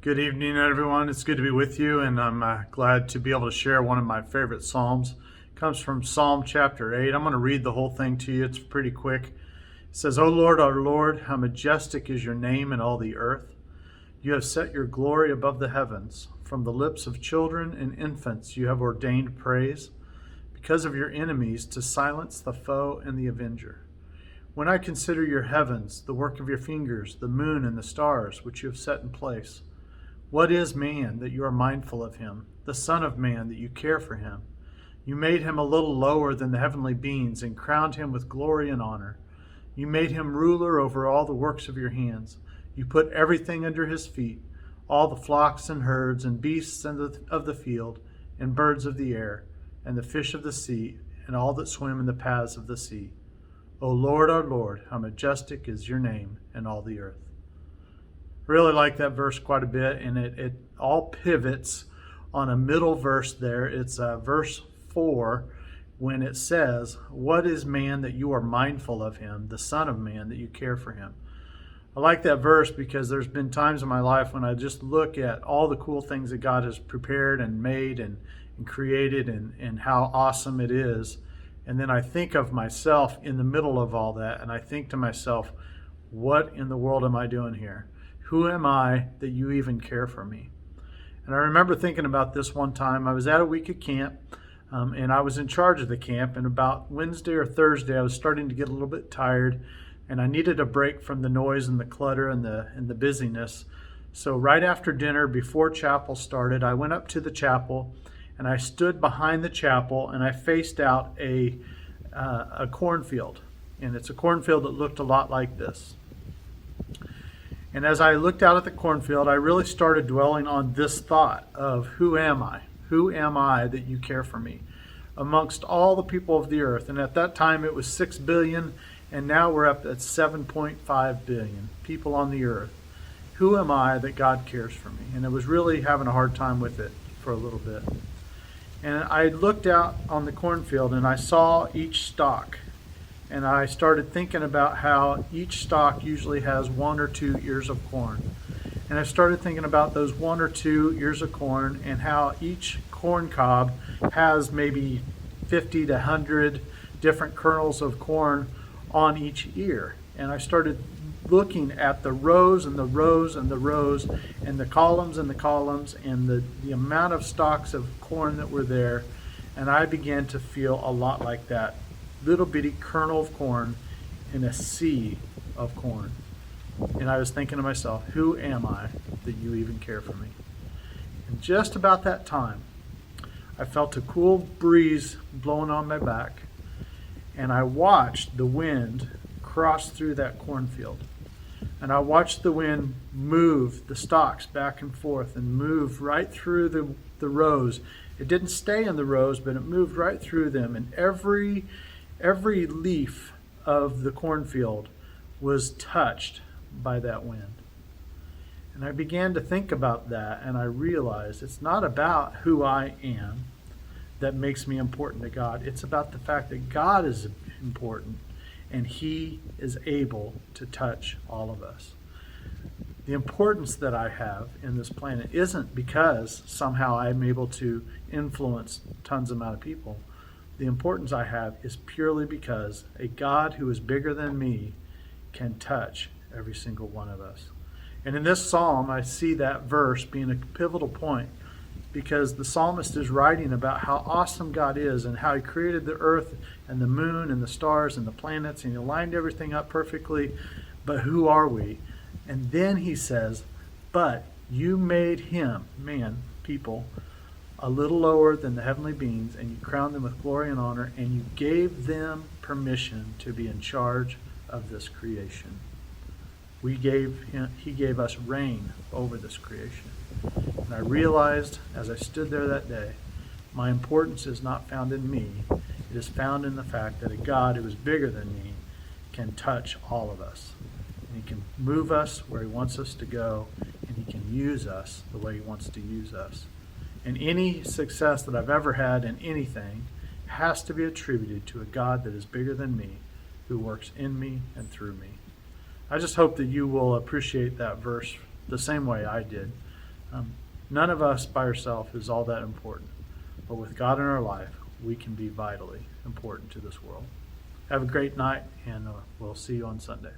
Good evening, everyone. It's good to be with you, and I'm glad to be able to share one of my favorite Psalms. It comes from Psalm chapter 8. I'm going to read the whole thing to you. It's pretty quick. It says, O Lord, our Lord, how majestic is your name in all the earth. You have set your glory above the heavens. From the lips of children and infants you have ordained praise, because of your enemies, to silence the foe and the avenger. When I consider your heavens, the work of your fingers, the moon and the stars, which you have set in place, what is man that you are mindful of him, the Son of Man that you care for him? You made him a little lower than the heavenly beings and crowned him with glory and honor. You made him ruler over all the works of your hands. You put everything under his feet, all the flocks and herds and beasts of the field and birds of the air and the fish of the sea and all that swim in the paths of the sea. O Lord, our Lord, how majestic is your name in all the earth. Really like that verse quite a bit, and it all pivots on a middle verse there. It's verse 4 when it says, what is man that you are mindful of him, the Son of Man that you care for him? I like that verse because there's been times in my life when I just look at all the cool things that God has prepared and made and created and how awesome it is. And then I think of myself in the middle of all that, and I think to myself, what in the world am I doing here? Who am I that you even care for me? And I remember thinking about this one time. I was at a week of camp, and I was in charge of the camp. And about Wednesday or Thursday, I was starting to get a little bit tired, and I needed a break from the noise and the clutter and the busyness. So right after dinner, before chapel started, I went up to the chapel, and I stood behind the chapel, and I faced out a cornfield. And it's a cornfield that looked a lot like this. And as I looked out at the cornfield, I really started dwelling on this thought of who am I? Who am I that you care for me? Amongst all the people of the earth. And at that time it was 6 billion, and now we're up at 7.5 billion people on the earth. Who am I that God cares for me? And I was really having a hard time with it for a little bit. And I looked out on the cornfield and I saw each stalk. And I started thinking about how each stalk usually has 1 or 2 ears of corn. And I started thinking about those 1 or 2 ears of corn and how each corn cob has maybe 50 to 100 different kernels of corn on each ear. And I started looking at the rows and the rows and the rows and the columns and the amount of stalks of corn that were there. And I began to feel a lot like that little bitty kernel of corn in a sea of corn. And I was thinking to myself, who am I that you even care for me? And just about that time, I felt a cool breeze blowing on my back, and I watched the wind cross through that cornfield. And I watched the wind move the stalks back and forth and move right through the rows. It didn't stay in the rows, but it moved right through them, and every leaf of the cornfield was touched by that wind. And I began to think about that, and I realized it's not about who I am that makes me important to God. It's about the fact that God is important, and He is able to touch all of us. The importance that I have in this planet isn't because somehow I'm able to influence tons amount of people. The importance I have is purely because a God who is bigger than me can touch every single one of us. And in this psalm, I see that verse being a pivotal point because the psalmist is writing about how awesome God is and how He created the earth and the moon and the stars and the planets, and He lined everything up perfectly. But who are we? And then he says, but you made him, man, people, a little lower than the heavenly beings, and you crowned them with glory and honor, and you gave them permission to be in charge of this creation. He gave us reign over this creation. And I realized as I stood there that day, my importance is not found in me. It is found in the fact that a God who is bigger than me can touch all of us. And He can move us where He wants us to go, and He can use us the way He wants to use us. And any success that I've ever had in anything has to be attributed to a God that is bigger than me, who works in me and through me. I just hope that you will appreciate that verse the same way I did, None of us by ourselves is all that important, but with God in our life, we can be vitally important to this world. Have a great night, and we'll see you on Sunday.